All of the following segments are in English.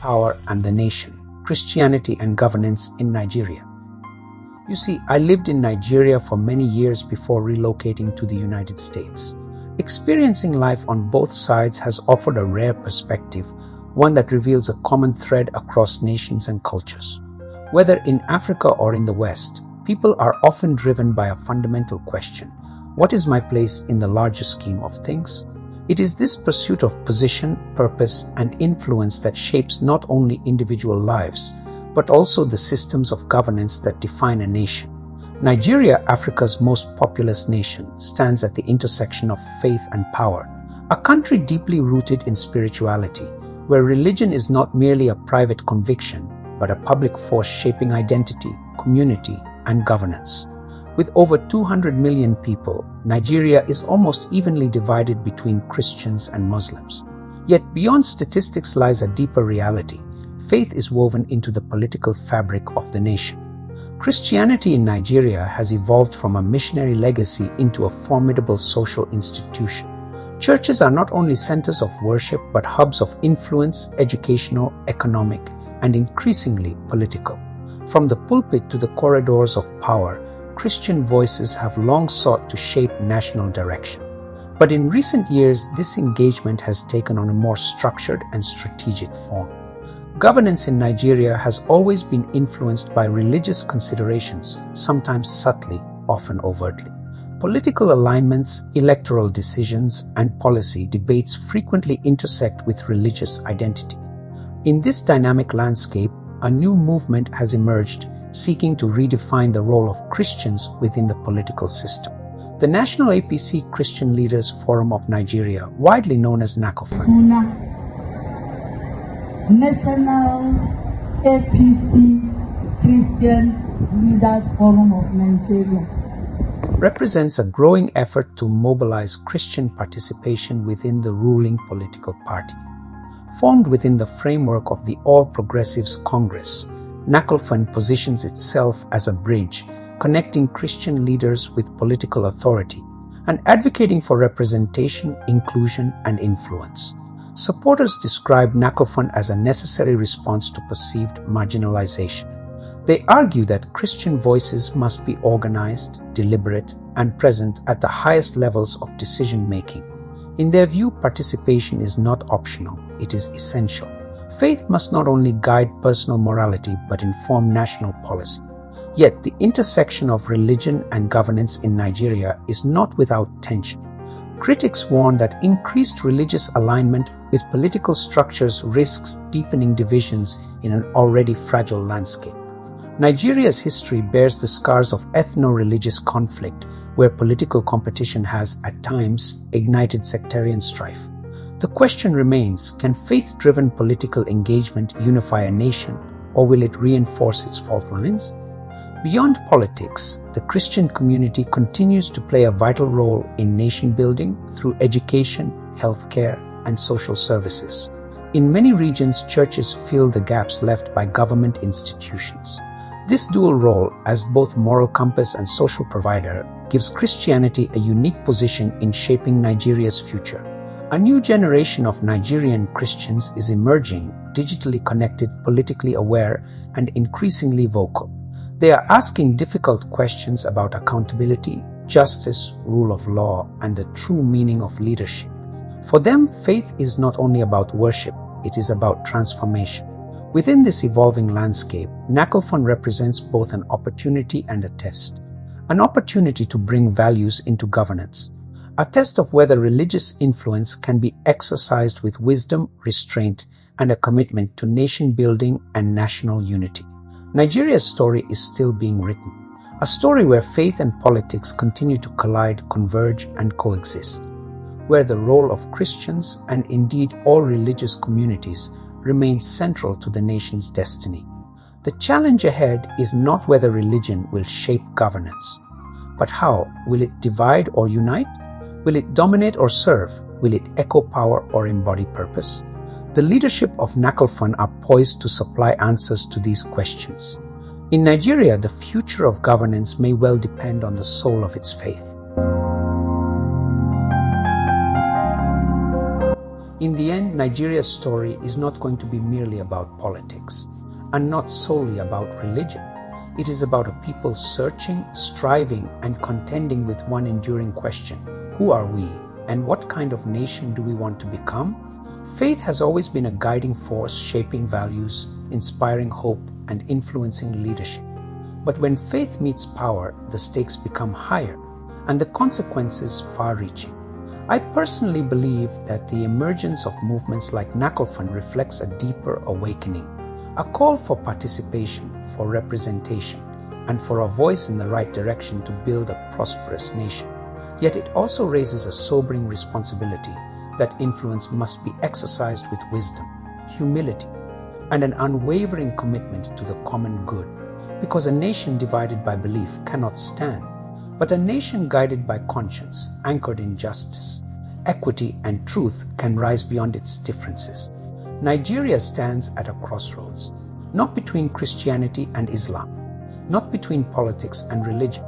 power, and the nation, Christianity and governance in Nigeria. You see, I lived in Nigeria for many years before relocating to the United States. Experiencing life on both sides has offered a rare perspective, one that reveals a common thread across nations and cultures. Whether in Africa or in the West, people are often driven by a fundamental question: what is my place in the larger scheme of things? It is this pursuit of position, purpose, and influence that shapes not only individual lives, but also the systems of governance that define a nation. Nigeria, Africa's most populous nation, stands at the intersection of faith and power, a country deeply rooted in spirituality, where religion is not merely a private conviction, but a public force shaping identity, community, and governance. With over 200 million people, Nigeria is almost evenly divided between Christians and Muslims. Yet beyond statistics lies a deeper reality. Faith is woven into the political fabric of the nation. Christianity in Nigeria has evolved from a missionary legacy into a formidable social institution. Churches are not only centers of worship but hubs of influence, educational, economic, and increasingly political. From the pulpit to the corridors of power, Christian voices have long sought to shape national direction. But in recent years, this engagement has taken on a more structured and strategic form. Governance in Nigeria has always been influenced by religious considerations, sometimes subtly, often overtly. Political alignments, electoral decisions, and policy debates frequently intersect with religious identity. In this dynamic landscape, a new movement has emerged, seeking to redefine the role of Christians within the political system. The National APC Christian Leaders Forum of Nigeria, widely known as NACOFAN, National APC Christian Leaders Forum of Nigeria, represents a growing effort to mobilize Christian participation within the ruling political party. Formed within the framework of the All Progressives Congress, NACOFAN positions itself as a bridge connecting Christian leaders with political authority and advocating for representation, inclusion, and influence. Supporters describe NACOFAN as a necessary response to perceived marginalization. They argue that Christian voices must be organized, deliberate, and present at the highest levels of decision-making. In their view, participation is not optional, it is essential. Faith must not only guide personal morality but inform national policy. Yet, the intersection of religion and governance in Nigeria is not without tension. Critics warn that increased religious alignment with political structures risks deepening divisions in an already fragile landscape. Nigeria's history bears the scars of ethno-religious conflict, where political competition has, at times, ignited sectarian strife. The question remains, can faith-driven political engagement unify a nation, or will it reinforce its fault lines? Beyond politics, the Christian community continues to play a vital role in nation building through education, healthcare, and social services. In many regions, churches fill the gaps left by government institutions. This dual role, as both moral compass and social provider, gives Christianity a unique position in shaping Nigeria's future. A new generation of Nigerian Christians is emerging, digitally connected, politically aware, and increasingly vocal. They are asking difficult questions about accountability, justice, rule of law, and the true meaning of leadership. For them, faith is not only about worship, it is about transformation. Within this evolving landscape, NACOFAN represents both an opportunity and a test. An opportunity to bring values into governance. A test of whether religious influence can be exercised with wisdom, restraint, and a commitment to nation building and national unity. Nigeria's story is still being written. A story where faith and politics continue to collide, converge, and coexist. Where the role of Christians, and indeed all religious communities, remains central to the nation's destiny. The challenge ahead is not whether religion will shape governance, but how. Will it divide or unite? Will it dominate or serve? Will it echo power or embody purpose? The leadership of NACOFAN are poised to supply answers to these questions. In Nigeria, the future of governance may well depend on the soul of its faith. In the end, Nigeria's story is not going to be merely about politics, and not solely about religion. It is about a people searching, striving, and contending with one enduring question: who are we, and what kind of nation do we want to become? Faith has always been a guiding force, shaping values, inspiring hope, and influencing leadership. But when faith meets power, the stakes become higher, and the consequences far-reaching. I personally believe that the emergence of movements like Nakolfan reflects a deeper awakening, a call for participation, for representation, and for a voice in the right direction to build a prosperous nation. Yet it also raises a sobering responsibility that influence must be exercised with wisdom, humility, and an unwavering commitment to the common good, because a nation divided by belief cannot stand, but a nation guided by conscience, anchored in justice, equity, and truth can rise beyond its differences. Nigeria stands at a crossroads, not between Christianity and Islam, not between politics and religion,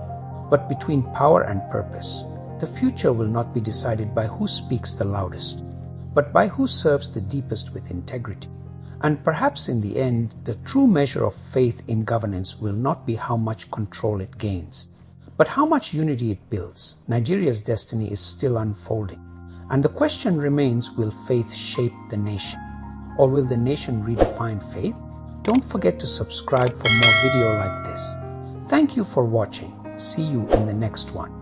but between power and purpose. The future will not be decided by who speaks the loudest, but by who serves the deepest with integrity. And perhaps in the end, the true measure of faith in governance will not be how much control it gains, but how much unity it builds. Nigeria's destiny is still unfolding, and the question remains: will faith shape the nation, or will the nation redefine faith? Don't forget to subscribe for more video like this. Thank you for watching. See you in the next one.